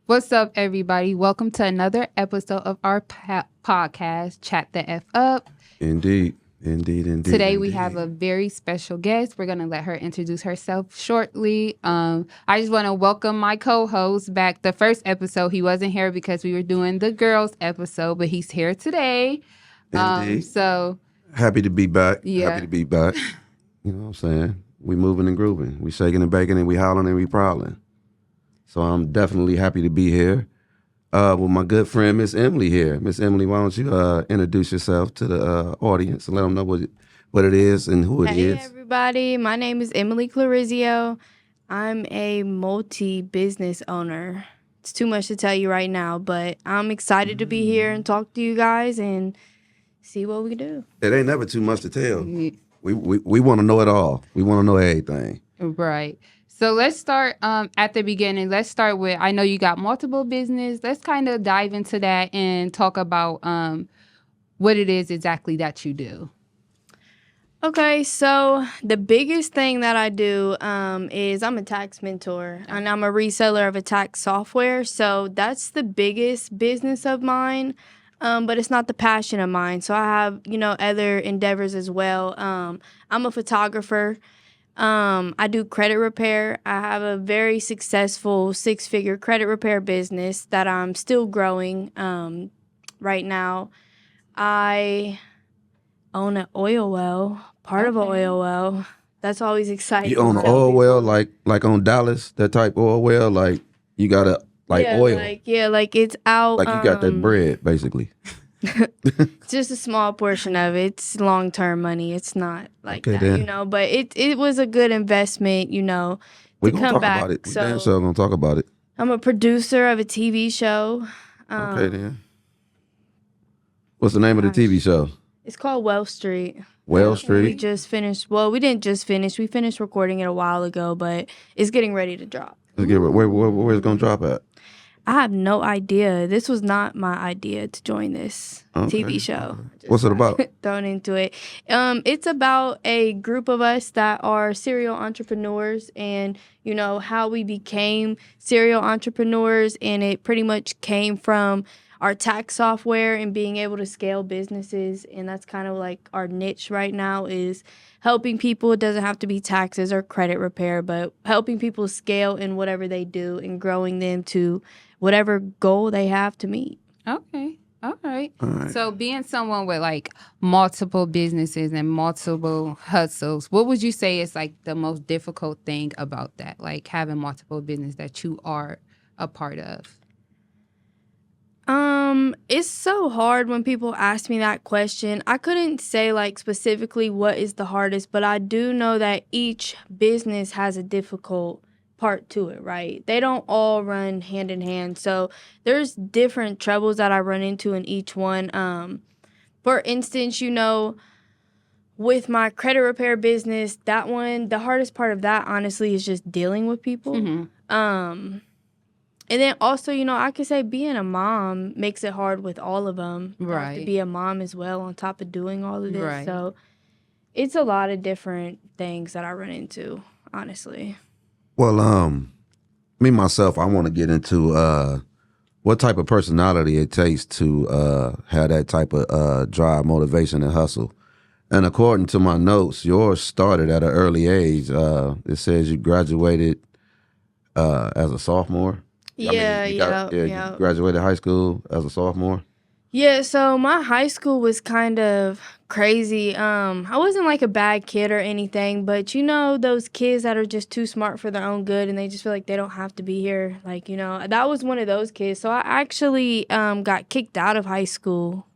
What's up, everybody? Welcome to another episode of our podcast, Chat the F Up. Indeed. Today we have a very special guest. We're going to let her introduce herself shortly. I just want to welcome my co-host back. The first episode, he wasn't here because we were doing the girls episode, but he's here today. Indeed. So happy to be back. Yeah. Happy to be back. You know what I'm saying? We moving and grooving. We shaking and baking and we howling and we prowling. So I'm definitely happy to be here with my good friend, Miss Emily here. Miss Emily, why don't you introduce yourself to the audience and let them know what it is and who it is. Hey, everybody. My name is Emily Clarizio. I'm a multi-business owner. It's too much to tell you right now, but I'm excited to be here and talk to you guys and see what we do. It ain't never too much to tell. We want to know it all. We want to know everything. Right. So let's start at the beginning. Let's start with, I know you got multiple business. Let's kind of dive into that and talk about what it is exactly that you do. Okay, so the biggest thing that I do is I'm a tax mentor and I'm a reseller of a tax software. So that's the biggest business of mine, but it's not the passion of mine. So I have, other endeavors as well. I'm a photographer. I do credit repair. I have a very successful 6-figure credit repair business that I'm still growing right now. I own an oil well, part of an oil well. That's always exciting. You own an oil well, like on Dallas, that type of oil well, like you got oil. Like it's out. Like you got that bread, basically. Just a small portion of it. It's long-term money. It's not like okay, that, then. But it was a good investment, We're to gonna come talk back. about it. We So damn sure gonna talk about it. I'm a producer of a TV show. Okay, then. What's the name of the TV show? It's called Well Street. Well Street. We just finished. Well, we didn't just finish. We finished recording it a while ago, but it's getting ready to drop. Let's get where's it gonna drop at? I have no idea. This was not my idea to join this TV show. What's it about? Thrown into it. It's about a group of us that are serial entrepreneurs and, how we became serial entrepreneurs. And it pretty much came from our tax software and being able to scale businesses. And that's kind of like our niche right now is helping people. It doesn't have to be taxes or credit repair, but helping people scale in whatever they do and growing them to whatever goal they have to meet. Okay. All right. So being someone with like multiple businesses and multiple hustles, what would you say is like the most difficult thing about that? Like having multiple business that you are a part of? It's so hard when people ask me that question. I couldn't say like specifically what is the hardest, but I do know that each business has a difficult part to it, right? They don't all run hand in hand. So there's different troubles that I run into in each one. For instance, with my credit repair business, that one, the hardest part of that honestly is just dealing with people. Mm-hmm. And then also, I could say being a mom makes it hard with all of them. Right. I have to be a mom as well on top of doing all of this. Right. So it's a lot of different things that I run into, honestly. Well, me myself, I want to get into what type of personality it takes to have that type of drive, motivation, and hustle. And according to my notes, yours started at an early age. It says you graduated as a sophomore. You graduated high school as a sophomore. Yeah, so my high school was kind of crazy. I wasn't like a bad kid or anything, but those kids that are just too smart for their own good and they just feel like they don't have to be here. Like, that was one of those kids. So I actually got kicked out of high school.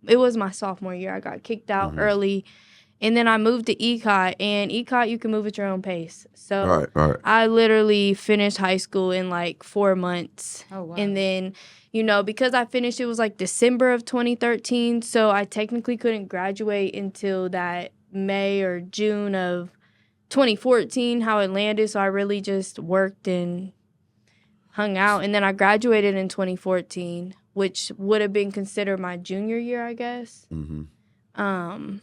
It was my sophomore year. I got kicked out early. And then I moved to ECOT, and ECOT, you can move at your own pace. So right. I literally finished high school in like 4 months. Oh, wow. And then, because I finished, it was like December of 2013. So I technically couldn't graduate until that May or June of 2014, how it landed. So I really just worked and hung out. And then I graduated in 2014, which would have been considered my junior year, I guess. Mm-hmm.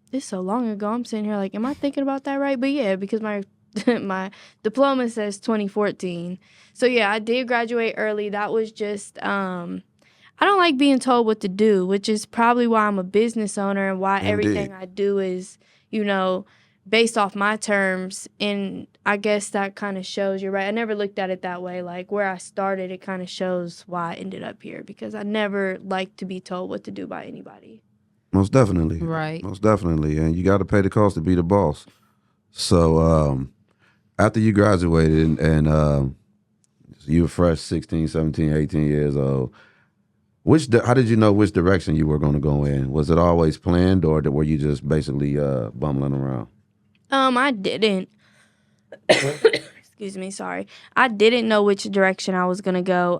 It's so long ago. I'm sitting here like, am I thinking about that right? But yeah, because my diploma says 2014. So yeah, I did graduate early. That was just I don't like being told what to do, which is probably why I'm a business owner and why everything I do is, based off my terms. And I guess that kind of shows, you're right. I never looked at it that way. Like where I started, it kind of shows why I ended up here, because I never liked to be told what to do by anybody. Most definitely. Right. Most definitely. And you got to pay the cost to be the boss. So after you graduated and you were fresh 16, 17, 18 years old, how did you know which direction you were going to go in? Was it always planned, or were you just basically bumbling around? I didn't. Excuse me, sorry. I didn't know which direction I was going to go.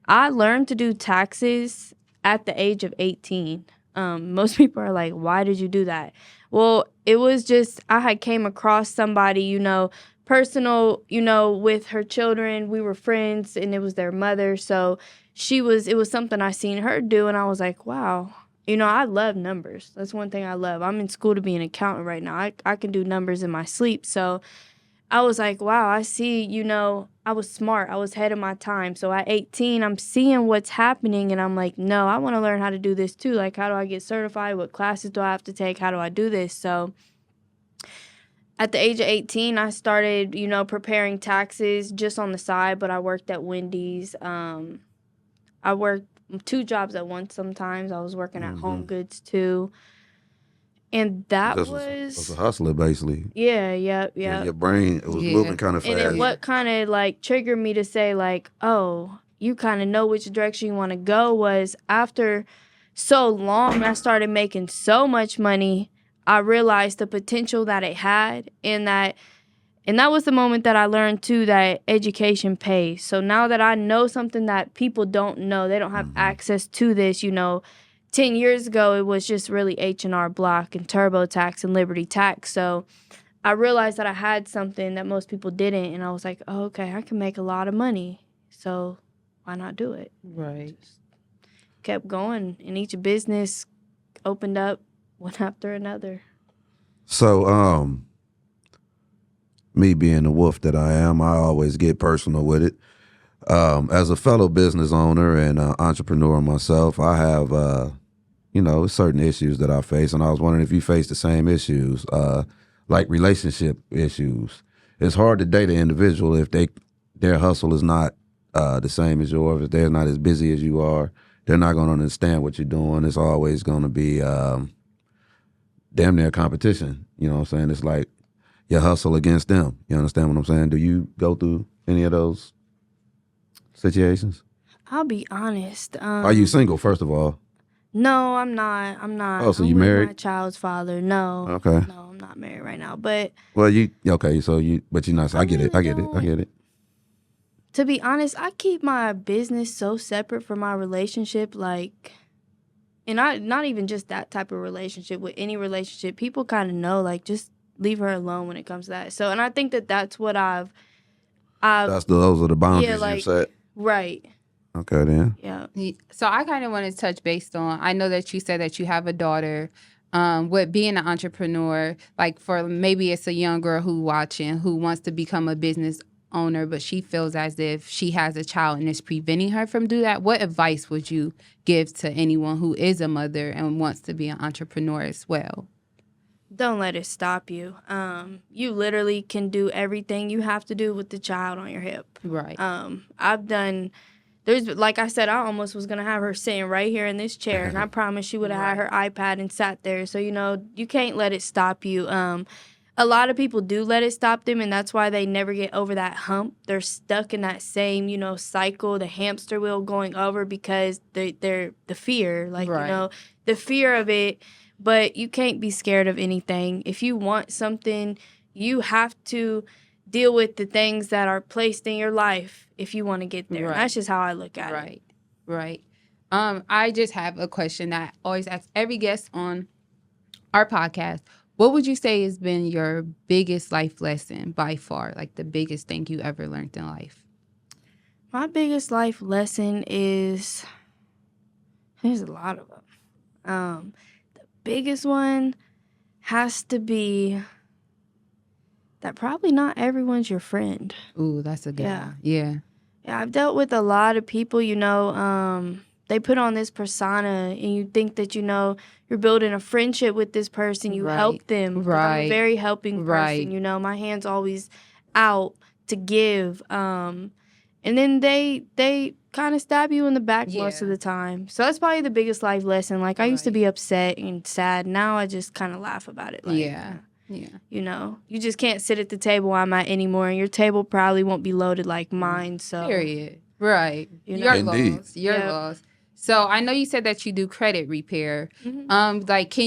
I learned to do taxes at the age of 18. Most people are like, why did you do that? Well, it was just, I had came across somebody, personal, with her children. We were friends and it was their mother. So it was something I seen her do. And I was like, wow, I love numbers. That's one thing I love. I'm in school to be an accountant right now. I can do numbers in my sleep. So I was like, wow, I see, I was smart. I was ahead of my time. So at 18, I'm seeing what's happening and I'm like, no, I want to learn how to do this too. Like, how do I get certified? What classes do I have to take? How do I do this? So at the age of 18, I started, preparing taxes just on the side, but I worked at Wendy's. I worked 2 jobs at once sometimes. I was working at Home Goods too. And that was a hustler, basically. Yeah. Your brain, it was moving kind of fast. And then what kind of like triggered me to say like, oh, you kind of know which direction you want to go was after so long, I started making so much money. I realized the potential that it had, and that was the moment that I learned too that education pays. So now that I know something that people don't know, they don't have access to this, 10 years ago, it was just really H&R Block and TurboTax and Liberty Tax. So I realized that I had something that most people didn't, and I was like, oh, okay, I can make a lot of money. So why not do it? Right. Just kept going, and each business opened up one after another. So, me being the wolf that I am, I always get personal with it. As a fellow business owner and entrepreneur myself, I have, certain issues that I face, and I was wondering if you face the same issues, like relationship issues. It's hard to date an individual if their hustle is not the same as yours, if they're not as busy as you are. They're not going to understand what you're doing. It's always going to be damn near competition. You know what I'm saying? It's like your hustle against them. You understand what I'm saying? Do you go through any of those situations? I'll be honest. Are you single, first of all? No, I'm not. Oh, so I'm you with married? my child's father. No. Okay. No, I'm not married right now. But well, but you're not. I get it. I get it. To be honest, I keep my business so separate from my relationship, and not even just that type of relationship, with any relationship. People kind of know, like, just leave her alone when it comes to that. So, and I think that's what those are the boundaries you've set. Right. Okay, then. Yeah. So I kind of want to touch based on, I know that you said that you have a daughter. With being an entrepreneur, like for maybe it's a young girl who wants to become a business owner, but she feels as if she has a child and it's preventing her from doing that. What advice would you give to anyone who is a mother and wants to be an entrepreneur as well? Don't let it stop you. You literally can do everything you have to do with the child on your hip. Right. Like I said, I almost was going to have her sitting right here in this chair, and I promise she would have had her iPad and sat there. So, you can't let it stop you. A lot of people do let it stop them, and that's why they never get over that hump. They're stuck in that same, cycle, the hamster wheel going over, because they're the fear, the fear of it. But you can't be scared of anything. If you want something, you have to deal with the things that are placed in your life if you want to get there. Right. That's just how I look at it. Right. I just have a question that I always ask every guest on our podcast. What would you say has been your biggest life lesson by far, like the biggest thing you ever learned in life? My biggest life lesson is, there's a lot of them. The biggest one has to be that probably not everyone's your friend. Ooh, that's a good Yeah. one. Yeah. Yeah, I've dealt with a lot of people, they put on this persona and you think that, you're building a friendship with this person. You help them. 'Cause I'm a very helping person, my hand's always out to give. And then they kind of stab you in the back most of the time. So that's probably the biggest life lesson. Like, I used to be upset and sad. Now I just kind of laugh about it. Like, Yeah. You just can't sit at the table I'm at anymore, and your table probably won't be loaded like mine. So, period. Right. Your loss. Your loss. So I know you said that you do credit repair. Like,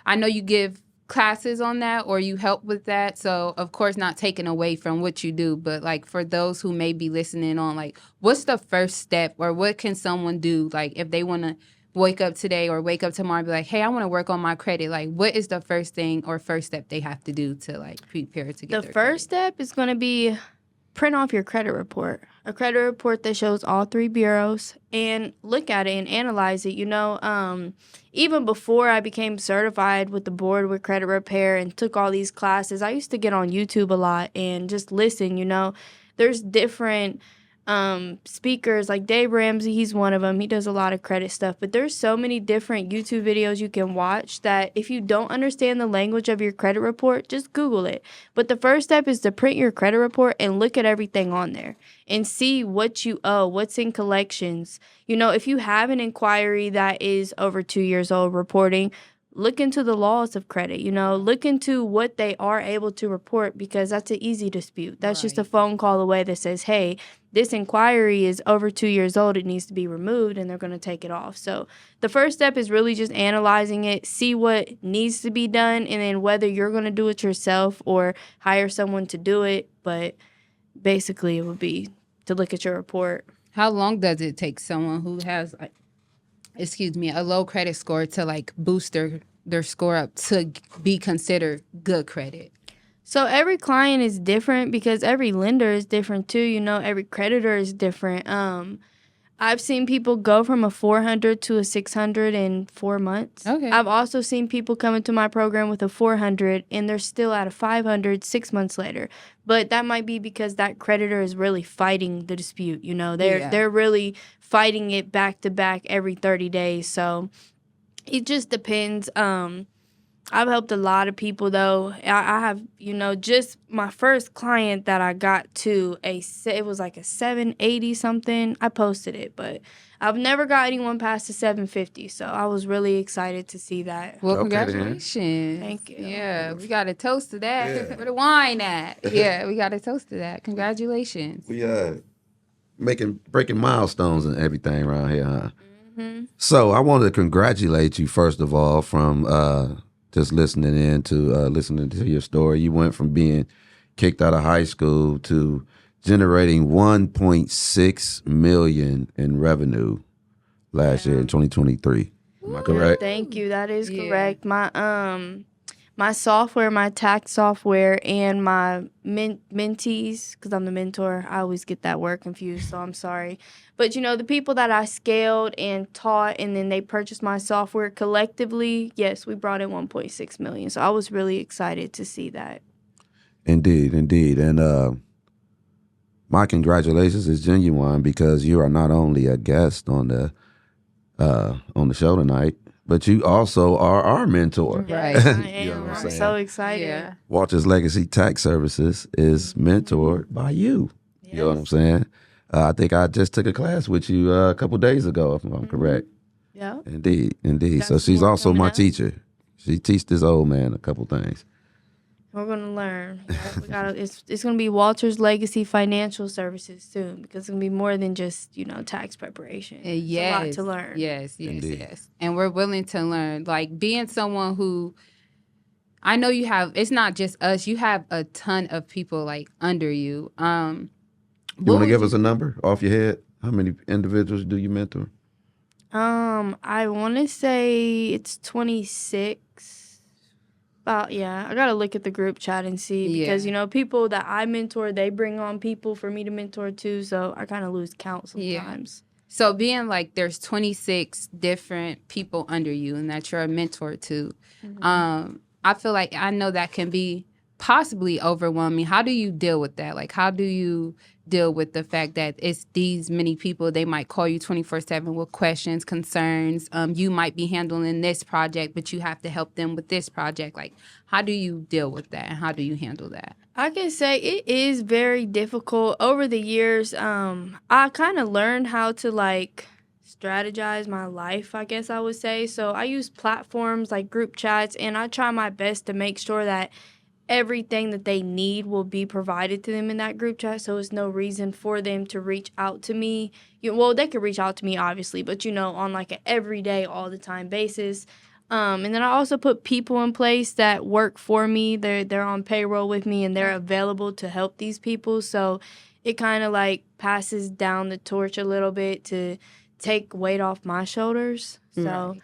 I know you give classes on that, or you help with that. So of course, not taking away from what you do, but like for those who may be listening on, like, what's the first step, or what can someone do, like if they want to wake up today or wake up tomorrow and be like, hey, I want to work on my credit. Like, what is the first thing or first step they have to do to like prepare to get the first step is going to be print off your credit report, a credit report that shows all 3 bureaus, and look at it and analyze it. Even before I became certified with the board with credit repair and took all these classes, I used to get on YouTube a lot and just listen. There's different speakers, like Dave Ramsey, he's one of them. He does a lot of credit stuff, but there's so many different YouTube videos you can watch that if you don't understand the language of your credit report, just Google it. But the first step is to print your credit report and look at everything on there and see what you owe, what's in collections. If you have an inquiry that is over 2 years old reporting, look into the laws of credit, look into what they are able to report, because that's an easy dispute. That's just a phone call away that says, hey, this inquiry is over 2 years old. It needs to be removed, and they're going to take it off. So the first step is really just analyzing it, see what needs to be done, and then whether you're going to do it yourself or hire someone to do it. But basically, it would be to look at your report. How long does it take someone who has, a low credit score to like boost their score up to be considered good credit? So every client is different because every lender is different too. Every creditor is different. I've seen people go from a 400 to a 600 in 4 months. Okay. I've also seen people come into my program with a 400 and they're still at a 500 6 months later. But that might be because that creditor is really fighting the dispute. They're really fighting it back to back every 30 days. So it just depends. I've helped a lot of people, though. I have, just my first client that I got to, it was like a 780 something. I posted it, but I've never got anyone past the 750. So I was really excited to see that. Well, congratulations. Thank you. Yeah, we got to toast to that. Yeah. Where the wine at? Yeah, we got to toast to that. Congratulations. We breaking milestones and everything around here, huh? Mm-hmm. So I wanted to congratulate you, first of all, from just listening to your story. You went from being kicked out of high school to generating $1.6 million in revenue last year in 2023. Am I correct? Thank you. That is correct. My software, my tax software, and my mentees, because I'm the mentor, I always get that word confused, so I'm sorry. But, the people that I scaled and taught, and then they purchased my software collectively, yes, we brought in $1.6 million. So I was really excited to see that. Indeed. And my congratulations is genuine, because you are not only a guest on the show tonight, but you also are our mentor. Right. I am. I'm so excited. Yeah. Walters Legacy Tax Services is mentored by you. Yes. You know what I'm saying? I think I just took a class with you a couple days ago, if I'm correct. Yeah. Indeed. So she's also my teacher. She teaches this old man a couple things. We're going to learn. It's going to be Walters Legacy Financial Services soon, because it's going to be more than just, tax preparation. Yes. It's a lot to learn. Yes. And we're willing to learn. Like, being someone who, I know you have, it's not just us, you have a ton of people, like, under you. You want to give us a number off your head? How many individuals do you mentor? I want to say it's 26. I gotta look at the group chat and see, because people that I mentor, they bring on people for me to mentor too, so I kind of lose count sometimes. So being like there's 26 different people under you and that you're a mentor to, I feel like I know that can be possibly overwhelming. How do you deal with that? Like, how do you deal with the fact that it's these many people? They might call you 24/7 with questions, concerns. You might be handling this project, but you have to help them with this project. Like, how do you deal with that, and how do you handle that? I can say it is very difficult. Over the years, I kind of learned how to like strategize my life, I guess I would say. So I use platforms like group chats, and I try my best to make sure that everything that they need will be provided to them in that group chat. So it's no reason for them to reach out to me. Well, they could reach out to me, obviously, but, on like an everyday, all the time basis. And then I also put people in place that work for me. They're on payroll with me, and they're available to help these people. So it kind of like passes down the torch a little bit to take weight off my shoulders. So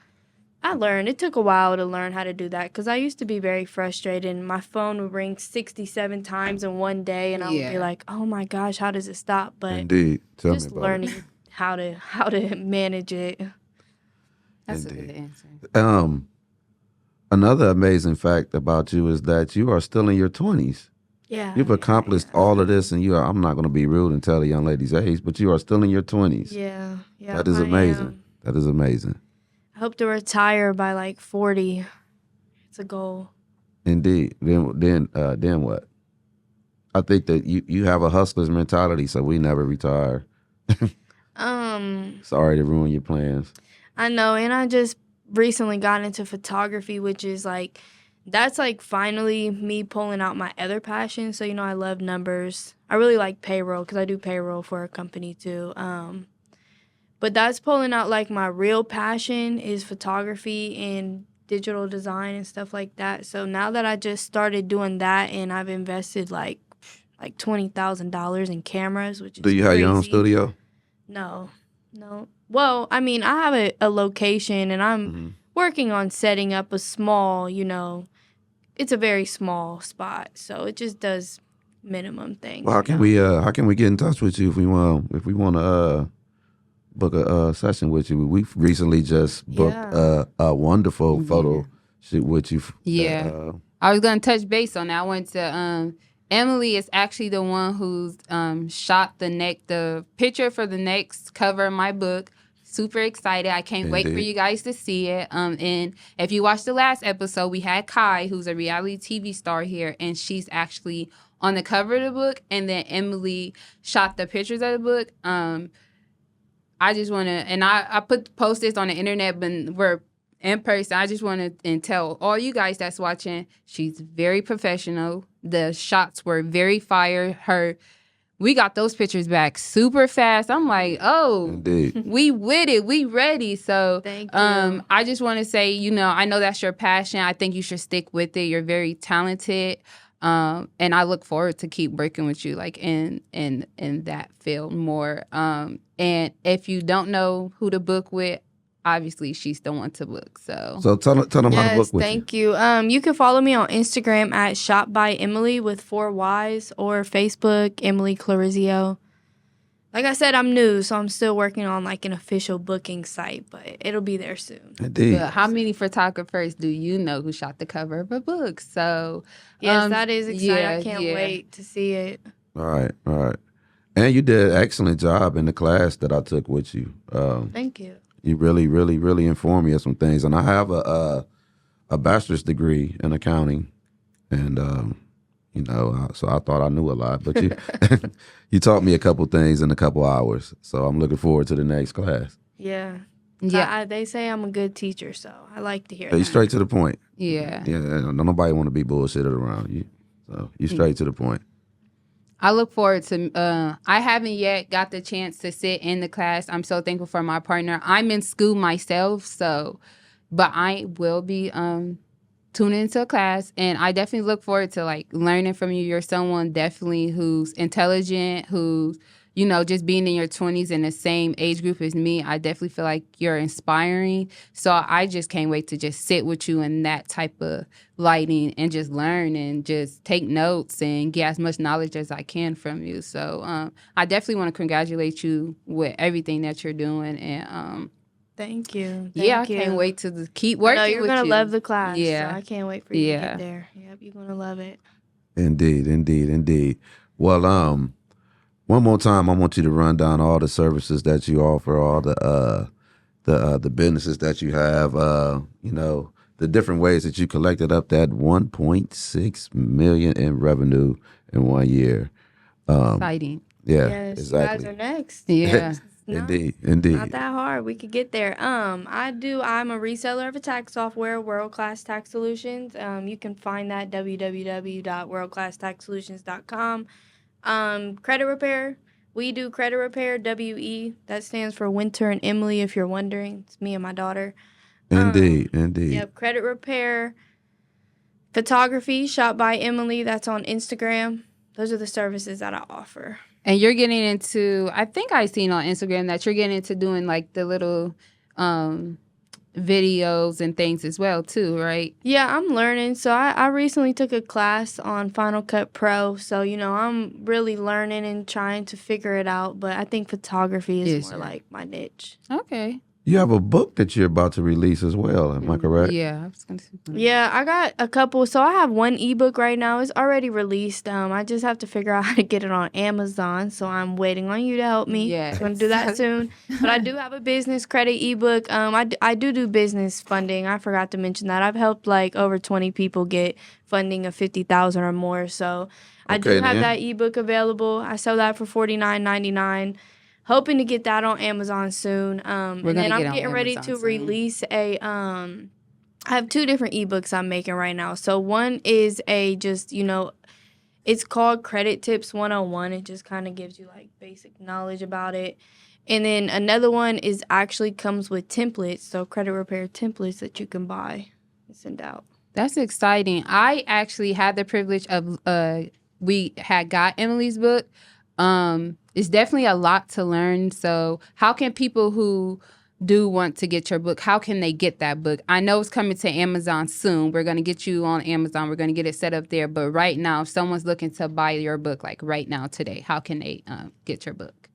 I learned. It took a while to learn how to do that because I used to be very frustrated. And my phone would ring 67 times in one day, and I would be like, "Oh my gosh, how does it stop?" But Indeed, tell me just about learning it. how to manage it. That's a Indeed. good answer. Another amazing fact about you is that you are still in your 20s. Yeah, You've accomplished all of this, and I'm not going to be rude and tell the young lady's age, but you are still in your 20s. yeah. That is I amazing. am. That is amazing. I hope to retire by like 40. It's a goal. Indeed. Then what? I think that you have a hustler's mentality, so we never retire. Sorry to ruin your plans. I know, and I just recently got into photography, which is like, that's like finally me pulling out my other passion. So, I love numbers. I really like payroll because I do payroll for a company too. But that's pulling out like my real passion is photography and digital design and stuff like that. So now that I just started doing that, and I've invested like $20,000 in cameras, which is Do you have your own crazy. studio? No. Well, I mean, I have a location, and I'm working on setting up a small, it's a very small spot. So it just does minimum things. Well, how can we get in touch with you if we want to book a session with you? We've recently just booked a wonderful photo shoot with you. Yeah. I was going to touch base on that. I went to Emily is actually the one who's shot the picture for the next cover of my book. Super excited. I can't wait for you guys to see it. And if you watched the last episode, we had Kai, who's a reality TV star here, and she's actually on the cover of the book. And then Emily shot the pictures of the book. I just want to, and I post this on the internet, but we're in person. I just want to tell all you guys that's watching, she's very professional. The shots were very fire. We got those pictures back super fast. I'm like, oh, Indeed. We with it. We ready. So Thank you. I just want to say, I know that's your passion. I think you should stick with it. You're very talented. And I look forward to keep working with you, like in that field more. And if you don't know who to book with, obviously she's the one to book. So tell them how to book with thank you. You can follow me on Instagram at Shop by Emily with 4 Ys, or Facebook Emily Clarizio. Like I said, I'm new, so I'm still working on like an official booking site, but it'll be there soon. Indeed. But how many photographers do you know who shot the cover of a book? So yes, that is exciting. I can't wait to see it. All right. And you did an excellent job in the class that I took with you. Thank you. You really, really, really informed me of some things. And I have a bachelor's degree in accounting. And, so I thought I knew a lot. But you you taught me a couple things in a couple hours. So I'm looking forward to the next class. Yeah. Yeah. They say I'm a good teacher, so I like to hear So you that. straight to the point. Yeah. Nobody want to be bullshitted around you. So you straight to the point. I look forward to, I haven't yet got the chance to sit in the class. I'm so thankful for my partner. I'm in school myself, but I will be tuning into a class, and I definitely look forward to like learning from you. You're someone definitely who's intelligent, who's, just being in your 20s in the same age group as me. I definitely feel like you're inspiring. So I just can't wait to just sit with you in that type of lighting and just learn and just take notes and get as much knowledge as I can from you. So I definitely want to congratulate you with everything that you're doing. And Thank you. I can't wait to keep working with you. You're going to love the class. Yeah. So I can't wait for you to get there. Yep, you're going to love it. Indeed. Well, one more time, I want you to run down all the services that you offer, all the businesses that you have. The different ways that you collected up that 1.6 million in revenue in 1 year. Exciting. Yeah, Yes, exactly. you guys are next. Yeah. Indeed. Not that hard. We could get there. I'm a reseller of a tax software, World Class Tax Solutions. You can find that www.worldclasstaxsolutions.com. Credit repair. We do credit repair, WE. That stands for Winter and Emily, if you're wondering. It's me and my daughter. Indeed. Yep, credit repair. Photography, Shop by Emily. That's on Instagram. Those are the services that I offer. And you're getting into, I think I seen on Instagram that you're getting into doing like the little videos and things as well too, right? Yeah, I'm learning. So I recently took a class on Final Cut Pro. So, I'm really learning and trying to figure it out. But I think photography is more like my niche. Okay. You have a book that you're about to release as well. Am I correct? Yeah, I was gonna say. Yeah, I got a couple. So I have one ebook right now. It's already released. I just have to figure out how to get it on Amazon. So I'm waiting on you to help me. Yeah, I'm gonna do that soon. But I do have a business credit ebook. I do business funding. I forgot to mention that. I've helped like over 20 people get funding of $50,000 or more. So I do have that ebook available. I sell that for $49.99. Hoping to get that on Amazon soon. And then I'm getting ready to release I have two different ebooks I'm making right now. So one is it's called Credit Tips 101. It just kind of gives you like basic knowledge about it. And then another one is actually comes with templates, so credit repair templates that you can buy and send out. That's exciting. I actually had the privilege of we had got Emily's book. It's definitely a lot to learn. So how can people who do want to get your book, how can they get that book? I know it's coming to Amazon soon. We're going to get you on Amazon. We're going to get it set up there. But right now, if someone's looking to buy your book, like right now, today, how can they get your book?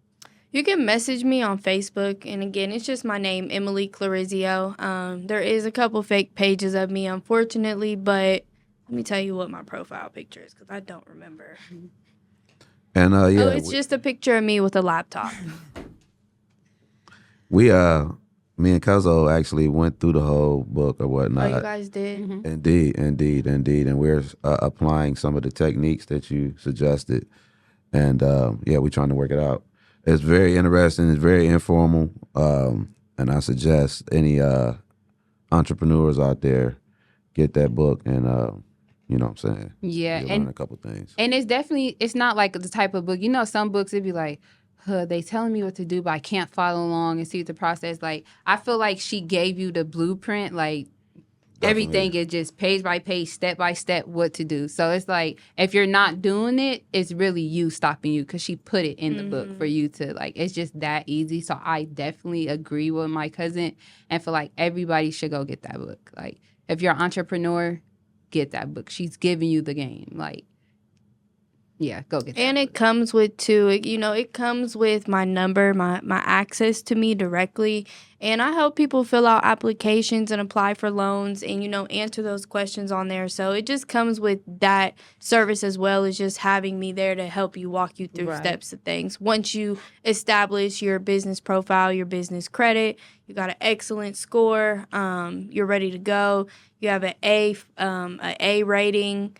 You can message me on Facebook. And again, it's just my name, Emily Clarizio. There is a couple fake pages of me, unfortunately. But let me tell you what my profile picture is because I don't remember. And it's just a picture of me with a laptop. Me and Cuzzo actually went through the whole book or whatnot. Oh, you guys did? Mm-hmm. Indeed. And we're applying some of the techniques that you suggested. And we're trying to work it out. It's very interesting. It's very informal. And I suggest any entrepreneurs out there get that book and you know what I'm saying? Yeah. You'll learn a couple things. And it's not like the type of book, some books, it'd be like, they telling me what to do, but I can't follow along and see what the process. Like, I feel like she gave you the blueprint, like everything is just page by page, step by step, what to do. So it's like, if you're not doing it, it's really you stopping you because she put it in the book for you to, like, it's just that easy. So I definitely agree with my cousin and feel like everybody should go get that book. Like, if you're an entrepreneur, get that book. She's giving you the game. Like, yeah, go get that. And it comes with it comes with my number, my access to me directly. And I help people fill out applications and apply for loans and, answer those questions on there. So it just comes with that service as well as just having me there to help you walk you through steps of things. Once you establish your business profile, your business credit, you got an excellent score, you're ready to go. You have an A rating.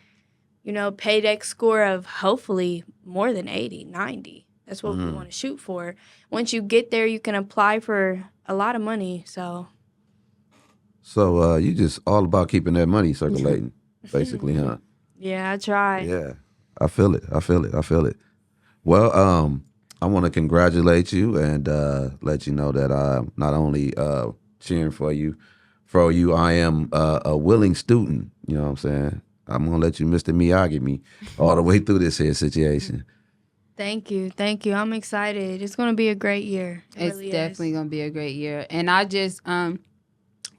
Paydex score of hopefully more than 80, 90. That's what we want to shoot for. Once you get there, you can apply for a lot of money. So you just all about keeping that money circulating, basically, huh? Yeah, I try. Yeah, I feel it. Well, I want to congratulate you and let you know that I'm not only cheering for you, I am a willing student. You know what I'm saying? I'm going to let you Mr. Miyagi me all the way through this here situation. Thank you. I'm excited. It's going to be a great year. It's really definitely going to be a great year. And I just want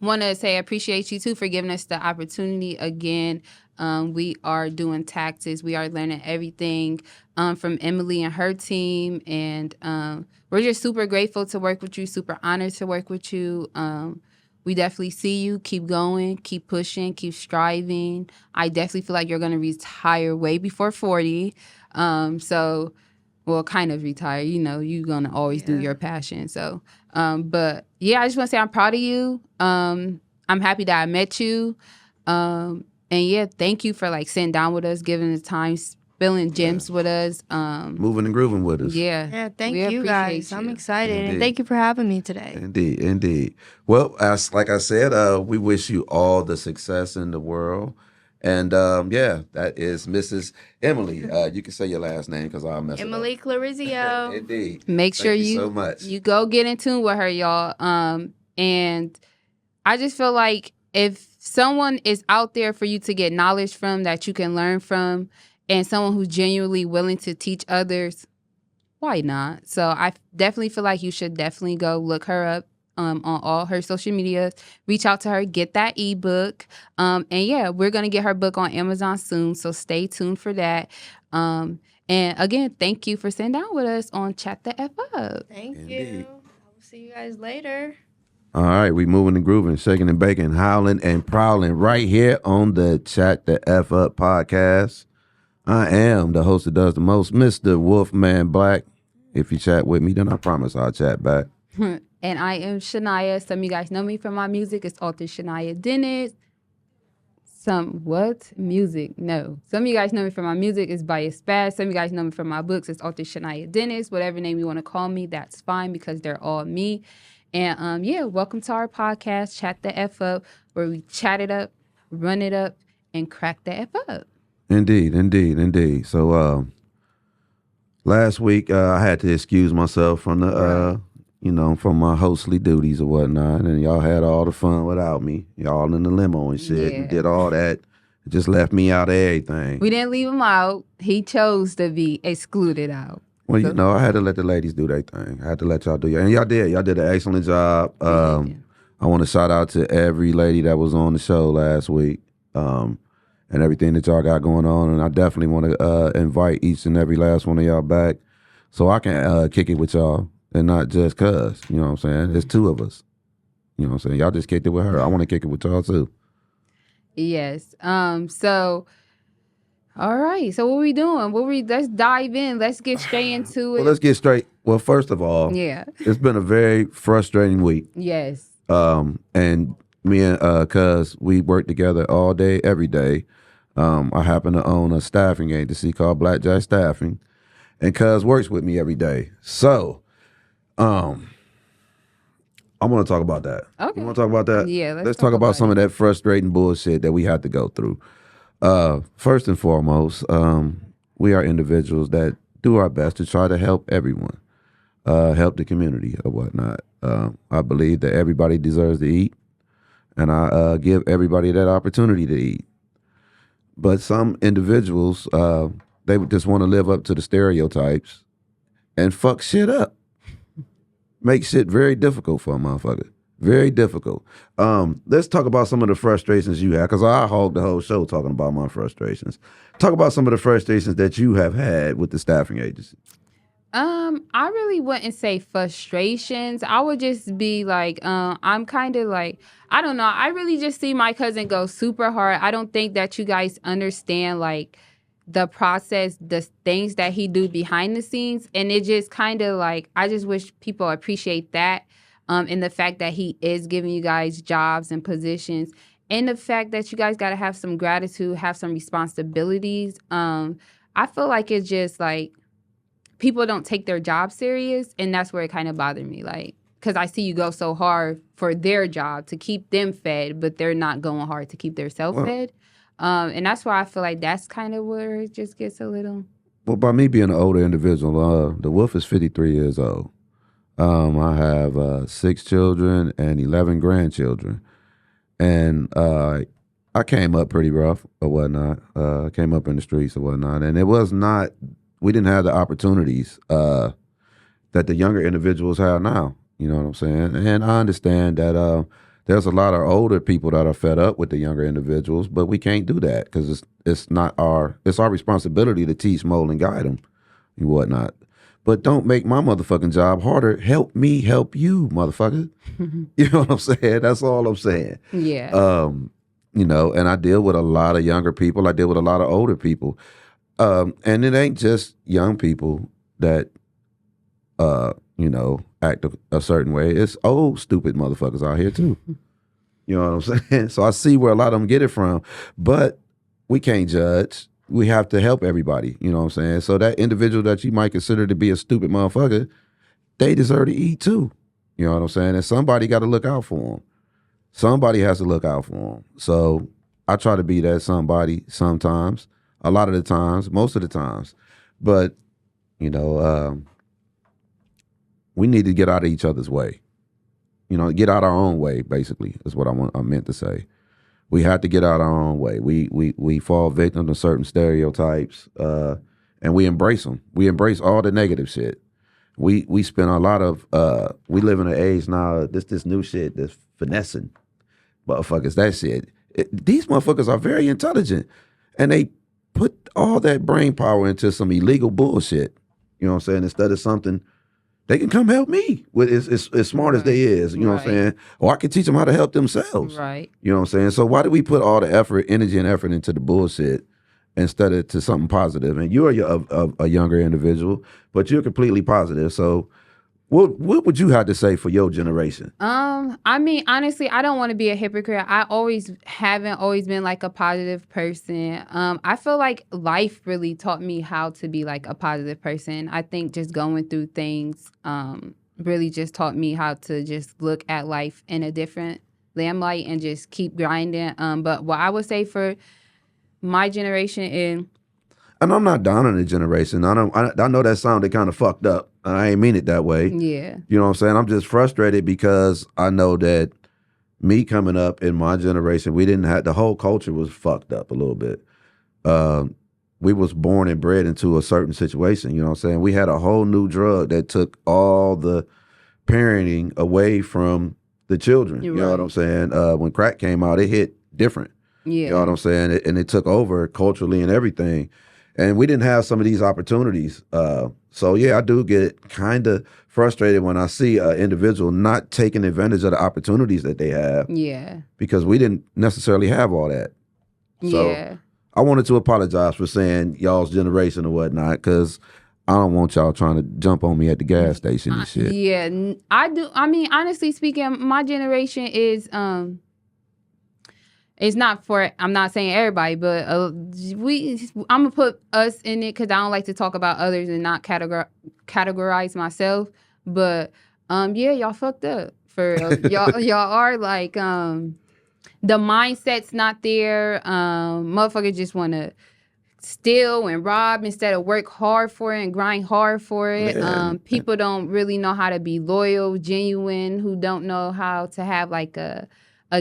to say I appreciate you, too, for giving us the opportunity again. We are doing taxes. We are learning everything from Emily and her team. And we're just super grateful to work with you, super honored to work with you. we definitely see you. Keep going, keep pushing, keep striving. I definitely feel like you're going to retire way before 40. So, well, kind of retire. You know, you're going to always do your passion. So, but yeah, I just want to say I'm proud of you. I'm happy that I met you. And yeah, thank you for like sitting down with us, giving the time, spilling gems with us. Moving and grooving with us. Yeah, thank you guys. I'm excited. Indeed. And thank you for having me today. Indeed. Well, like I said, we wish you all the success in the world. And that is Mrs. Emily. You can say your last name because I'll mess Emily it up. Clarizio. Indeed. Make sure Thank you so much. You go get in tune with her, y'all. And I just feel like if someone is out there for you to get knowledge from that you can learn from, and someone who's genuinely willing to teach others, why not? So I definitely feel like you should definitely go look her up on all her social medias. Reach out to her, get that ebook. And yeah, we're going to get her book on Amazon soon. So stay tuned for that. And again, thank you for sitting down with us on Chat the F Up. Thank you. I will see you guys later. All right, we moving and grooving, shaking and baking, howling and prowling right here on the Chat the F Up podcast. I am the host that does the most, Mr. Wolfman Black. If you chat with me, then I promise I'll chat back. And I am Shania. Some of you guys know me from my music. It's author Shania Dennis. Some music? No. Some of you guys know me from my music. It's by Spaz. Some of you guys know me from my books. It's author Shania Dennis. Whatever name you want to call me, that's fine because they're all me. And welcome to our podcast, Chat the F Up, where we chat it up, run it up, and crack the F up. Indeed. So last week I had to excuse myself from the from my hostly duties or whatnot, and y'all had all the fun without me. Y'all in the limo and shit, and did all that. It just left me out of everything. We didn't leave him out. He chose to be excluded out. Well, I had to let the ladies do their thing. I had to let y'all do and y'all did. Y'all did an excellent job. I want to shout out to every lady that was on the show last week. And everything that y'all got going on. And I definitely want to invite each and every last one of y'all back so I can kick it with y'all and not just cuz, you know what I'm saying? There's two of us. You know what I'm saying? Y'all just kicked it with her. I want to kick it with y'all too. Yes. So, all right. So what we doing? Let's dive in. Let's get straight into it. Well, let's get straight. Well, first of all, it's been a very frustrating week. Yes. And me and cuz we work together all day, every day. I happen to own a staffing agency called Blackjack Staffing, and cuz works with me every day. So, I want to talk about that. Okay. You want to talk about that? Yeah, let's talk about some of that frustrating bullshit that we have to go through. First and foremost, we are individuals that do our best to try to help everyone, help the community or whatnot. I believe that everybody deserves to eat, and I give everybody that opportunity to eat. But some individuals, they just want to live up to the stereotypes and fuck shit up. Make shit very difficult for a motherfucker. Very difficult. Let's talk about some of the frustrations you have, because I hogged the whole show talking about my frustrations. Talk about some of the frustrations that you have had with the staffing agency. I really wouldn't say frustrations. I would just be like, I'm kind of like, I don't know. I really just see my cousin go super hard. I don't think that you guys understand like the process, the things that he do behind the scenes. And it just kind of like, I just wish people appreciate that. And the fact that he is giving you guys jobs and positions. And the fact that you guys got to have some gratitude, have some responsibilities. I feel like it's just like, people don't take their job serious, and that's where it kind of bothered me. Like, because I see you go so hard for their job to keep them fed, but they're not going hard to keep themselves fed. And that's why I feel like that's kind of where it just gets a little... Well, by me being an older individual, the Wolf is 53 years old. I have 6 children and 11 grandchildren. And I came up pretty rough or whatnot. Came up in the streets or whatnot. And it was not... We didn't have the opportunities that the younger individuals have now. You know what I'm saying? And I understand that there's a lot of older people that are fed up with the younger individuals, but we can't do that because it's our responsibility to teach, mold, and guide them and whatnot. but don't make my motherfucking job harder. Help me help you, motherfucker. You know what I'm saying? That's all I'm saying. Yeah. You know, and I deal with a lot of younger people. I deal with a lot of older people. And it ain't just young people that, you know, act a certain way. It's old, stupid motherfuckers out here too. You know what I'm saying? So I see where a lot of them get it from. But we can't judge. We have to help everybody. You know what I'm saying? So that individual that you might consider to be a stupid motherfucker, they deserve to eat too. You know what I'm saying? And somebody got to look out for them. Somebody has to look out for them. So I try to be that somebody sometimes, a lot of the times, most of the times. But, you know, we need to get out of each other's way. You know, get out our own way, basically, is what I meant to say. We have to get out our own way. We fall victim to certain stereotypes, and we embrace them. We embrace all the negative shit. We spend a lot of, we live in an age now, this new shit, this finessing motherfuckers, that shit. These motherfuckers are very intelligent, and they put all that brain power into some illegal bullshit. You know what I'm saying? Instead of something, they can come help me with as smart as they is. You know what I'm saying? Or I can teach them how to help themselves. Right. You know what I'm saying? So why do we put all the effort, energy, and effort into the bullshit instead of to something positive? And you're a younger individual, but you're completely positive. So what would you have to say for your generation? I mean, honestly, I don't want to be a hypocrite. I haven't always been like a positive person. I feel like life really taught me how to be like a positive person. I think just going through things really just taught me how to just look at life in a different limelight and just keep grinding. But what I would say for my generation is, and I'm not down on the generation. I know that sounded kind of fucked up. I ain't mean it that way. yeah. You know what I'm saying? I'm just frustrated because I know that me coming up in my generation, we didn't have, the whole culture was fucked up a little bit. We was born and bred into a certain situation. You know what I'm saying? We had a whole new drug that took all the parenting away from the children. You're you know right. what I'm saying? When crack came out, it hit different. Yeah. You know what I'm saying? And it took over culturally and everything. And we didn't have some of these opportunities. So, yeah, I do get kind of frustrated when I see an individual not taking advantage of the opportunities that they have. Yeah. Because we didn't necessarily have all that. So Yeah. I wanted to apologize for saying y'all's generation or whatnot, because I don't want y'all trying to jump on me at the gas station and shit. Yeah, I do. I mean, honestly speaking, my generation is it's not for, I'm not saying everybody, but I'm gonna put us in it because I don't like to talk about others and not categorize myself. But yeah, y'all fucked up for y'all are like the mindset's not there. Motherfuckers just want to steal and rob instead of work hard for it and grind hard for it. People don't really know how to be loyal, genuine, who don't know how to have like a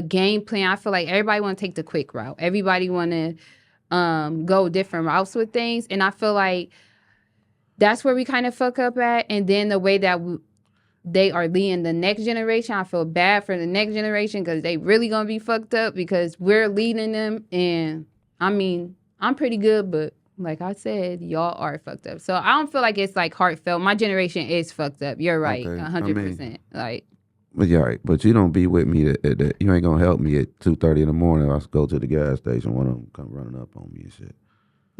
game plan. I feel like everybody want to take the quick route. Everybody want to go different routes with things. And I feel like that's where we kind of fuck up at. And then the way that they are leading the next generation, I feel bad for the next generation because they really going to be fucked up because we're leading them. And I mean, I'm pretty good, but like I said, y'all are fucked up. So I don't feel like it's like heartfelt. My generation is fucked up. You're right, Okay. 100%. Like, but yeah, right. But you don't be with me. You ain't gonna help me at 2:30 in the morning. I go to the gas station. One of them come running up on me and shit.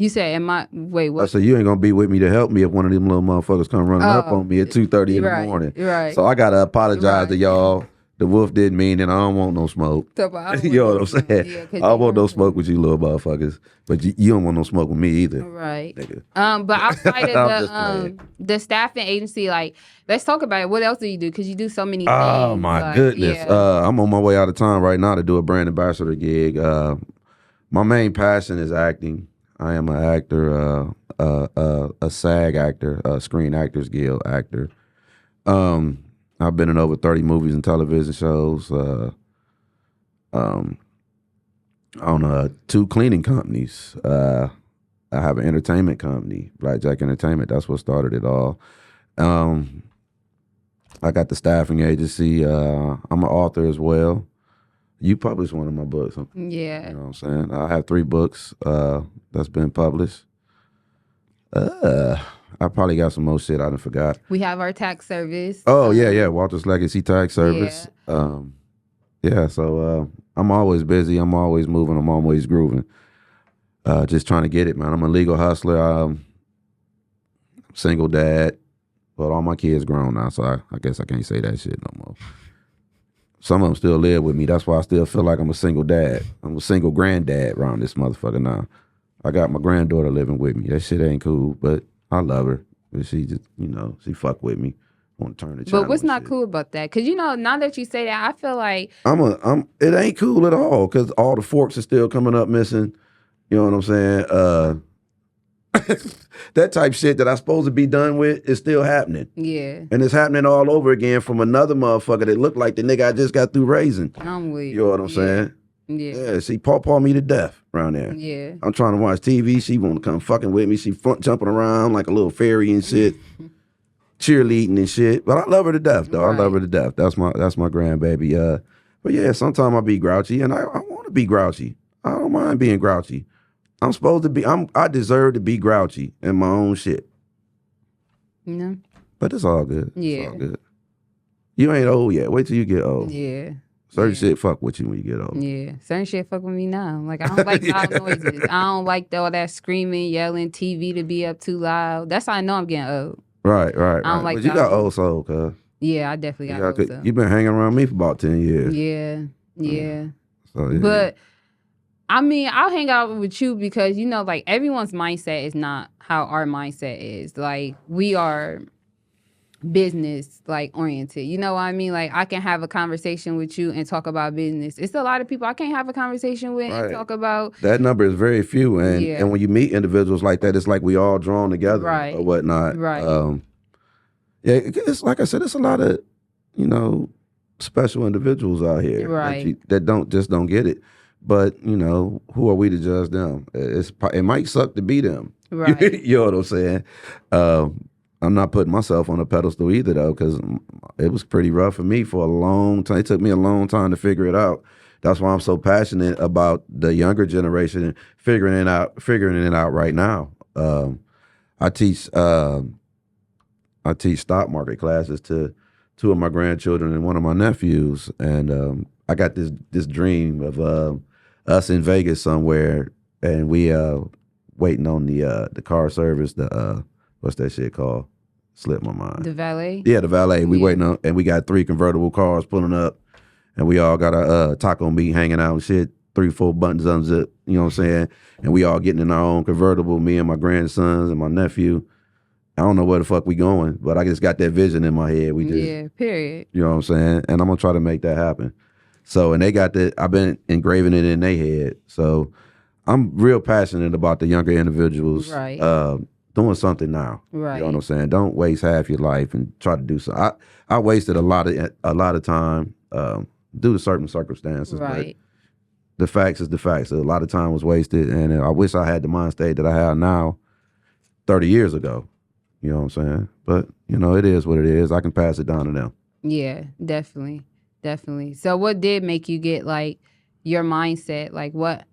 you said, wait, what? I said you ain't gonna be with me to help me if one of them little motherfuckers come running up on me at 2:30 in the morning. Right. So I gotta apologize to y'all. The wolf didn't mean it. I don't want no smoke. You know what I'm saying? Yeah, I don't want no smoke with you little motherfuckers. But you don't want no smoke with me either. Right. Nigga. But outside I'm of the staffing agency, like, let's talk about it. What else do you do? Because you do so many things. Oh my like, goodness. Yeah. I'm on my way out of town right now to do a brand ambassador gig. My main passion is acting. I am an actor, a SAG actor, a Screen Actors Guild actor. I've been in over 30 movies and television shows. On 2 cleaning companies. I have an entertainment company, Blackjack Entertainment. That's what started it all. I got the staffing agency. I'm an author as well. You published one of my books. Yeah. You know what I'm saying? I have 3 books that's been published. I probably got some more shit I done forgot. We have our tax service. Oh, yeah. Walter's Legacy Tax Service. Yeah. So I'm always busy. I'm always moving. I'm always grooving. Just trying to get it, man. I'm a legal hustler. Single dad. But all my kids grown now, so I guess I can't say that shit no more. Some of them still live with me. That's why I still feel like I'm a single dad. I'm a single granddad around this motherfucker now. I got my granddaughter living with me. That shit ain't cool, but I love her. But she just, she fuck with me. Want to turn the channel. But what's not cool about that? Because, now that you say that, I feel like... It ain't cool at all, because all the forks are still coming up missing. You know what I'm saying? That type shit that I'm supposed to be done with is still happening. Yeah. And it's happening all over again from another motherfucker that looked like the nigga I just got through raising. I'm with you. You know what I'm saying? Yeah. Yeah, she paw me to death around there. Yeah. I'm trying to watch TV. She want to come fucking with me. She jumping around like a little fairy and shit. Cheerleading and shit. But I love her to death, though. Right. I love her to death. That's my grandbaby. But yeah, sometimes I be grouchy, and I want to be grouchy. I don't mind being grouchy. I'm supposed to be. I deserve to be grouchy in my own shit. No. But it's all good. Yeah. It's all good. You ain't old yet. Wait till you get old. Yeah. Certain shit fuck with you when you get old. Yeah. Certain shit fuck with me now. Like, I don't like loud noises. I don't like all that screaming, yelling, TV to be up too loud. That's how I know I'm getting old. Right. I don't like but you got old soul, cuz. Yeah, I definitely got old soul. You've been hanging around me for about 10 years. Yeah. So, yeah. But... I mean, I'll hang out with you because, like, everyone's mindset is not how our mindset is. Like, we are business, like, oriented. You know what I mean? Like, I can have a conversation with you and talk about business. It's a lot of people I can't have a conversation with and talk about. That number is very few. And when you meet individuals like that, it's like we all drawn together or whatnot. Right. Yeah, it's like I said, it's a lot of, special individuals out here that don't get it. But, who are we to judge them? It might suck to be them. Right. You know what I'm saying? I'm not putting myself on a pedestal either, though, because it was pretty rough for me for a long time. It took me a long time to figure it out. That's why I'm so passionate about the younger generation and figuring it out right now. I teach stock market classes to two of my grandchildren and one of my nephews, and I got this dream of us in Vegas somewhere, and we waiting on the car service. The what's that shit called? Slipped my mind. The valet. Yeah, the valet. We waiting on, and we got 3 convertible cars pulling up, and we all got our taco meat hanging out and shit. 3-4 buttons unzipped. You know what I'm saying? And we all getting in our own convertible. Me and my grandsons and my nephew. I don't know where the fuck we going, but I just got that vision in my head. Period. You know what I'm saying? And I'm gonna try to make that happen. So, and they got I've been engraving it in their head. So I'm real passionate about the younger individuals doing something now. Right. You know what I'm saying? Don't waste half your life and try to do something. I wasted a lot of time due to certain circumstances. Right. But the facts is the facts. A lot of time was wasted, and I wish I had the mind state that I have now 30 years ago. You know what I'm saying? But, it is what it is. I can pass it down to them. Yeah, definitely. So what did make you get, like, your mindset? Like, what,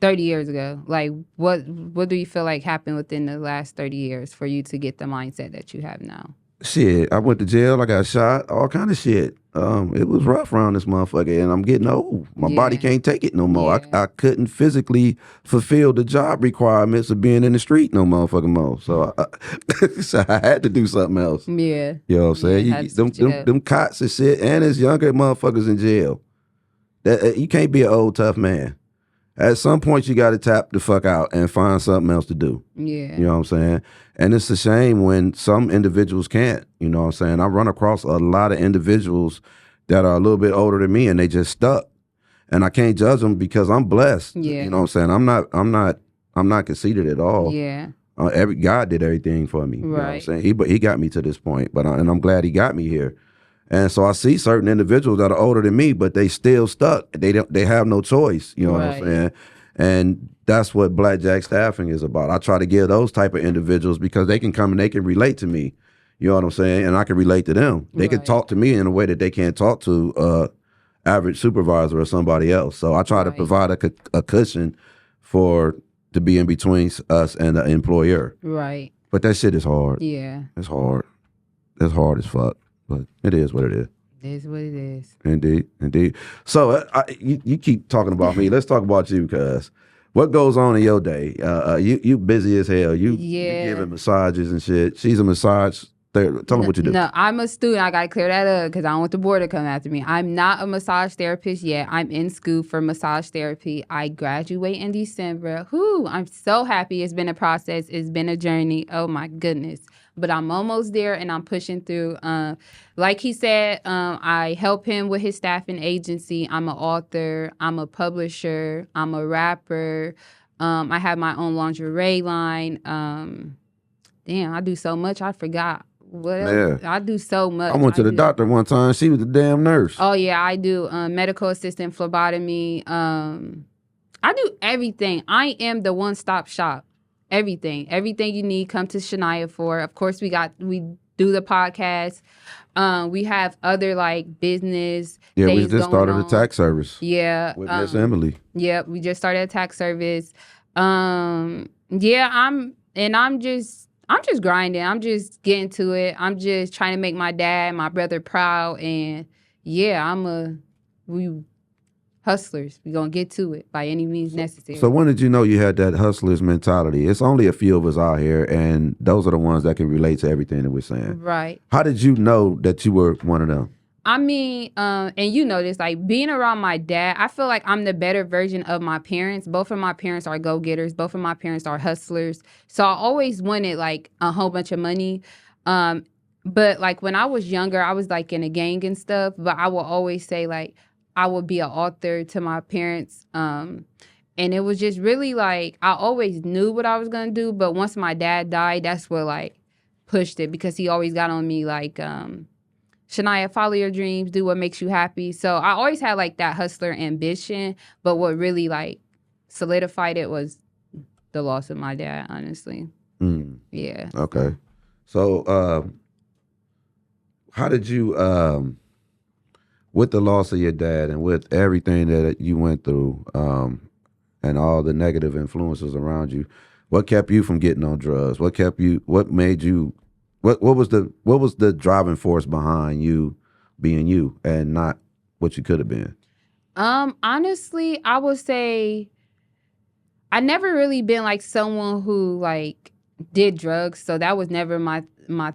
30 years ago? Like, what do you feel like happened within the last 30 years for you to get the mindset that you have now? Shit, I went to jail. I got shot. All kind of shit. It was rough around this motherfucker, and I'm getting old. My body can't take it no more. I couldn't physically fulfill the job requirements of being in the street no motherfucking more. So I had to do something else. Yeah. You know what I'm saying? Them cots and shit, and there's younger motherfuckers in jail. You can't be an old, tough man. At some point, you got to tap the fuck out and find something else to do. Yeah. You know what I'm saying? And it's a shame when some individuals can't. You know what I'm saying? I run across a lot of individuals that are a little bit older than me, and they just stuck. And I can't judge them because I'm blessed. Yeah. You know what I'm saying? I'm not conceited at all. Yeah. God did everything for me. Right. You know what I'm saying? He got me to this point, and I'm glad he got me here. And so I see certain individuals that are older than me, but they still stuck. They have no choice. You know what I'm saying? And that's what Blackjack Staffing is about. I try to give those type of individuals because they can come and they can relate to me. You know what I'm saying? And I can relate to them. They can talk to me in a way that they can't talk to average supervisor or somebody else. So I try to provide a cushion to be in between us and the employer. Right. But that shit is hard. Yeah. It's hard. It's hard as fuck. But it is what it is. It is what it is. Indeed. So you keep talking about me. Let's talk about you, cuz. What goes on in your day? You busy as hell. You giving massages and shit. She's a massage therapist. Tell me what you do. No, I'm a student. I got to clear that up because I don't want the board to come after me. I'm not a massage therapist yet. I'm in school for massage therapy. I graduate in December. I'm so happy. It's been a process. It's been a journey. Oh, my goodness. But I'm almost there, and I'm pushing through. Like he said, I help him with his staffing agency. I'm an author. I'm a publisher. I'm a rapper. I have my own lingerie line. Damn, I do so much. I forgot. I do so much. I went to the doctor one time. She was the damn nurse. Oh, yeah, I do medical assistant phlebotomy. I do everything. I am the one-stop shop. Everything you need, come to Shania for. Of course, we do the podcast. We have other like business. Yeah, we just started a tax service. Yeah, with Guest Emily. Yeah, we just started a tax service. Yeah, I'm just grinding. I'm just getting to it. I'm just trying to make my dad, my brother proud, and yeah, we hustlers. We're going to get to it by any means necessary. So when did you know you had that hustler's mentality? It's only a few of us out here, and those are the ones that can relate to everything that we're saying. Right. How did you know that you were one of them? I mean, and you know this, like being around my dad, I feel like I'm the better version of my parents. Both of my parents are go-getters. Both of my parents are hustlers. So I always wanted like a whole bunch of money. But like when I was younger, I was like in a gang and stuff, but I will always say like, I would be an author to my parents. And it was just really like, I always knew what I was going to do. But once my dad died, that's what like pushed it because he always got on me like, Shania, follow your dreams, do what makes you happy. So I always had like that hustler ambition. But what really like solidified it was the loss of my dad, honestly. Yeah. Okay. So how did you... with the loss of your dad and with everything that you went through and all the negative influences around you, what kept you from getting on drugs? What made you, what was the driving force behind you being you and not what you could have been? Honestly, I would say I never really been like someone who like did drugs. So that was never my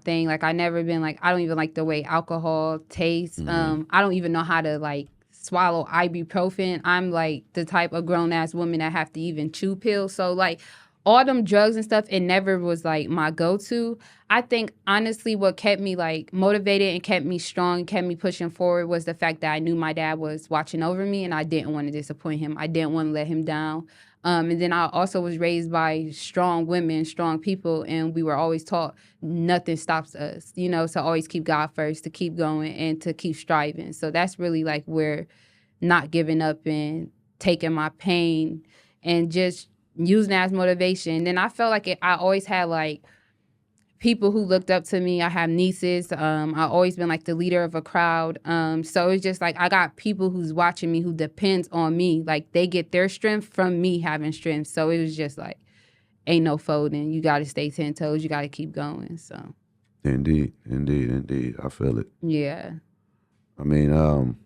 thing. Like I never been like, I don't even like the way alcohol tastes. I don't even know how to like swallow ibuprofen. I'm like the type of grown ass woman that have to even chew pills. So like all them drugs and stuff, it never was like my go-to. I think honestly what kept me like motivated and kept me strong, kept me pushing forward was the fact that I knew my dad was watching over me and I didn't want to disappoint him. I didn't want to let him down. And then I also was raised by strong women, strong people, and we were always taught nothing stops us, you know, so always keep God first, to keep going and to keep striving. So that's really like where not giving up and taking my pain and just using that as motivation. Then I felt like I always had like people who looked up to me. I have nieces. I always been like the leader of a crowd. So it's just like I got people who's watching me who depends on me. Like they get their strength from me having strength. So it was just like, ain't no folding. You got to stay 10 toes. You got to keep going. So. Indeed. I feel it. Yeah. I mean,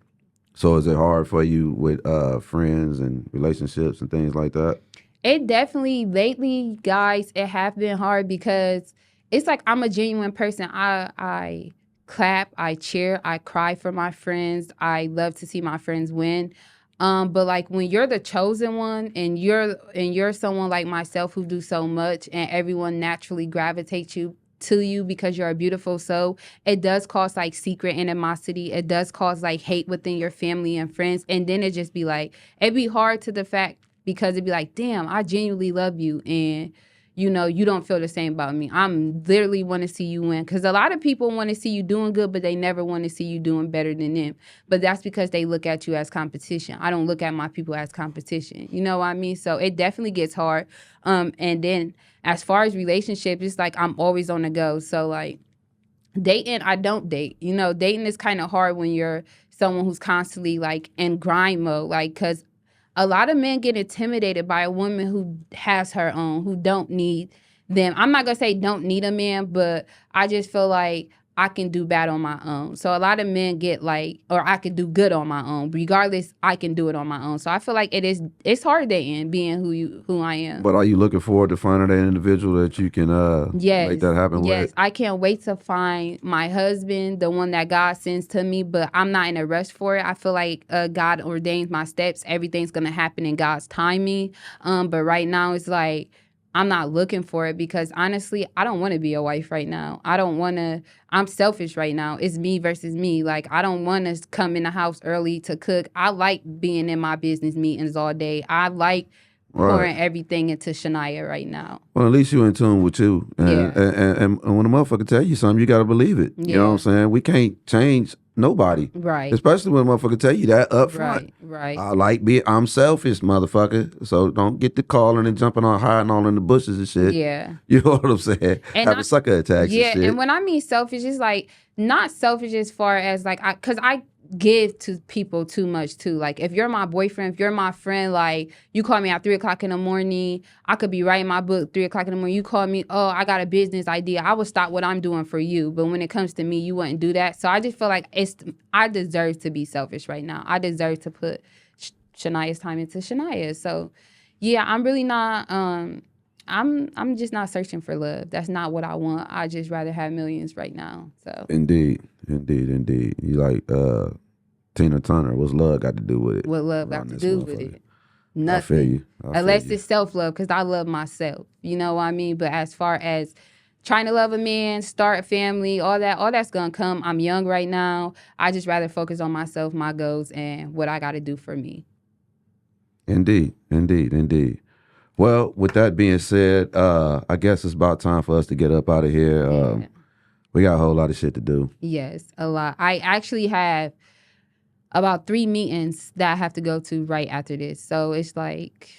so is it hard for you with friends and relationships and things like that? It definitely, lately, guys, it have been hard because it's like I'm a genuine person. I clap, I cheer, I cry for my friends. I love to see my friends win. But like when you're the chosen one and you're someone like myself who do so much and everyone naturally gravitates to you because you're a beautiful soul, it does cause like secret animosity. It does cause like hate within your family and friends. And then it just be like, it'd be hard to the fact because it'd be like, damn, I genuinely love you. And you know, you don't feel the same about me. I'm literally want to see you win. Because a lot of people want to see you doing good, but they never want to see you doing better than them. But that's because they look at you as competition. I don't look at my people as competition. You know what I mean? So it definitely gets hard. And then as far as relationships, it's like I'm always on the go. So like dating, I don't date. You know, dating is kind of hard when you're someone who's constantly like in grind mode. Like, because a lot of men get intimidated by a woman who has her own, who don't need then I'm not gonna say don't need a man, but I just feel like I can do bad on my own. So a lot of men get like, or I can do good on my own. Regardless, I can do it on my own. So I feel like it's hard dating being who I am. But are you looking forward to finding that individual that you can make that happen with? Yes, I can't wait to find my husband, the one that God sends to me, but I'm not in a rush for it. I feel like God ordains my steps. Everything's going to happen in God's timing. But right now it's like, I'm not looking for it because honestly, I don't want to be a wife right now. I'm selfish right now. It's me versus me. Like, I don't want to come in the house early to cook. I like being in my business meetings all day. I like pouring everything into Shania right now. Well, at least you're in tune with you. And when a motherfucker tell you something, you got to believe it. You know what I'm saying? We can't change nobody. Right. Especially when a motherfucker tell you that up front. Right. I'm selfish, motherfucker. So don't get to calling and jumping on, hiding all in the bushes and shit. Yeah. You know what I'm saying? And Having sucker attacks and shit. And when I mean selfish, it's like not selfish as far as like, because I give to people too much too. Like if you're my boyfriend, if you're my friend, like you call me at 3:00 in the morning, I could be writing my book 3:00 in the morning. You call me, oh, I got a business idea. I would stop what I'm doing for you. But when it comes to me, you wouldn't do that. So I just feel like I deserve to be selfish right now. I deserve to put Shania's time into Shania. So yeah, I'm really not I'm just not searching for love. That's not what I want. I just rather have millions right now. So Indeed. You like Tina Turner. What's love got to do with it? What love got to do with it? Nothing. I feel you. Unless it's self-love, because I love myself. You know what I mean? But as far as trying to love a man, start a family, all that's going to come. I'm young right now. I just rather focus on myself, my goals, and what I got to do for me. Indeed. Well, with that being said, I guess it's about time for us to get up out of here. We got a whole lot of shit to do. Yes, a lot. I actually have about 3 meetings that I have to go to right after this. So it's like,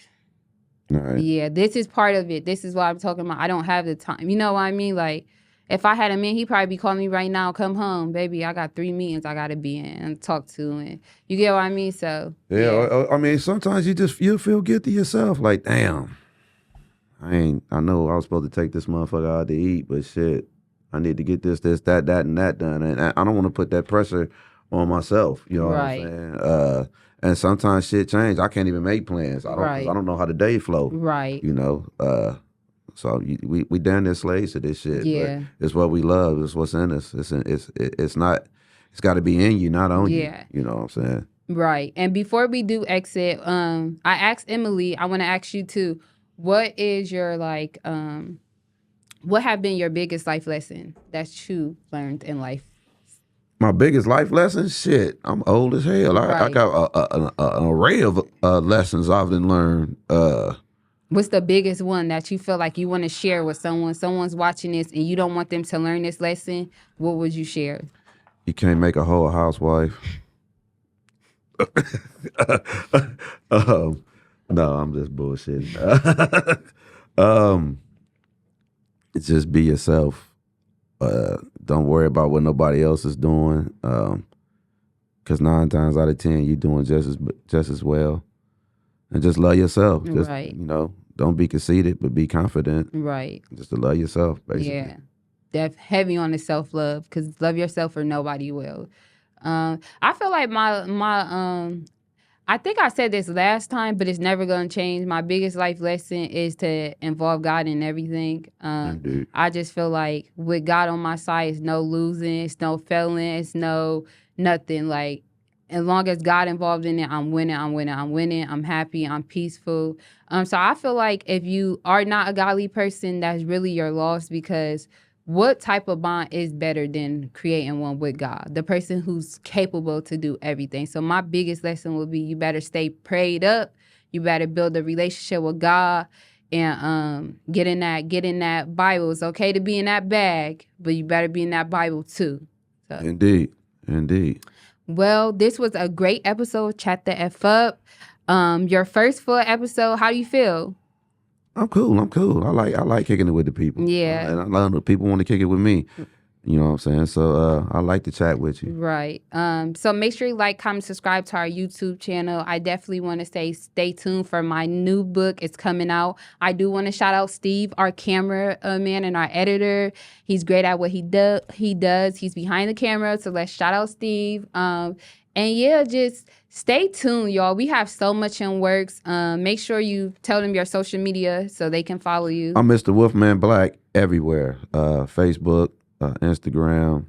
yeah, this is part of it. This is what I'm talking about. I don't have the time. You know what I mean? Like, if I had a man, he'd probably be calling me right now, come home, baby. I got 3 meetings I got to be in and talk to. And you get what I mean? So, yeah. I mean, sometimes you feel guilty yourself. Like, damn, I know I was supposed to take this motherfucker out to eat, but shit, I need to get this, that, and that done. And I don't want to put that pressure on myself. You know what I'm saying? And sometimes shit change. I can't even make plans. I don't know how the day flow. Right. You know? So we damn near slaves to this shit. Yeah. But it's what we love. It's what's in us. It's not. It's got to be in you, not on you. You know what I'm saying? Right. And before we do exit, I asked Emily. I want to ask you too. What is your what have been your biggest life lesson that you learned in life? My biggest life lesson? Shit, I'm old as hell. I got an array of lessons I've been learned. What's the biggest one that you feel like you want to share with someone? Someone's watching this and you don't want them to learn this lesson. What would you share? You can't make a whole housewife. No, I'm just bullshitting. Just be yourself. Don't worry about what nobody else is doing. 'Cause 9 times out of 10, you're doing just as well. And just love yourself. Just, right. You know, don't be conceited, but be confident. Right. Just to love yourself, basically. Yeah. That's heavy on the self-love, because love yourself or nobody will. I feel like I think I said this last time, but it's never going to change. My biggest life lesson is to involve God in everything. I just feel like with God on my side, it's no losing, it's no failing, it's no nothing. Like, as long as God involved in it, I'm winning. I'm happy. I'm peaceful. So I feel like if you are not a godly person, that's really your loss, because what type of bond is better than creating one with God? The person who's capable to do everything. So my biggest lesson would be you better stay prayed up. You better build a relationship with God and get in that Bible. It's okay to be in that bag, but you better be in that Bible too. So. Indeed. Well, this was a great episode. Chat the F up. Your first full episode, how do you feel? I'm cool. I like kicking it with the people. Yeah. And I love the people want to kick it with me. You know what I'm saying? So I like to chat with you. Right. So make sure you like, comment, subscribe to our YouTube channel. I definitely want to say stay tuned for my new book. It's coming out. I do want to shout out Steve, our camera man and our editor. He's great at what he does. He's behind the camera. So let's shout out Steve. And yeah, just stay tuned, y'all. We have so much in works. Make sure you tell them your social media so they can follow you. I'm Mr. Wolfman Black everywhere. Facebook, Instagram,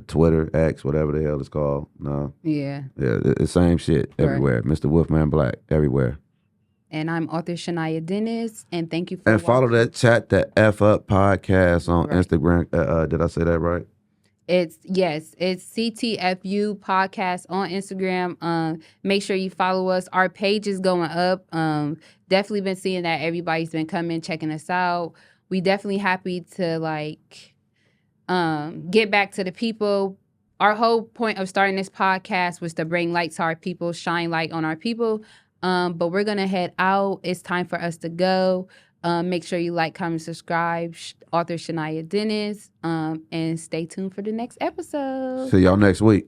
Twitter, X, whatever the hell it's called. No. Yeah. Yeah, the same shit everywhere. Mr. Wolfman Black everywhere. And I'm author Shania Dennis. And thank you for And follow that Chat the F Up podcast on Instagram. Did I say that right? It's CTFU podcast on Instagram. Make sure you follow us. Our page is going up. Definitely been seeing that everybody's been coming, checking us out. We definitely happy to get back to the people. Our whole point of starting this podcast was to bring light to our people, shine light on our people. But we're gonna head out. It's time for us to go. Make sure you like, comment, subscribe. Author Shania Dennis. And stay tuned for the next episode. See y'all next week.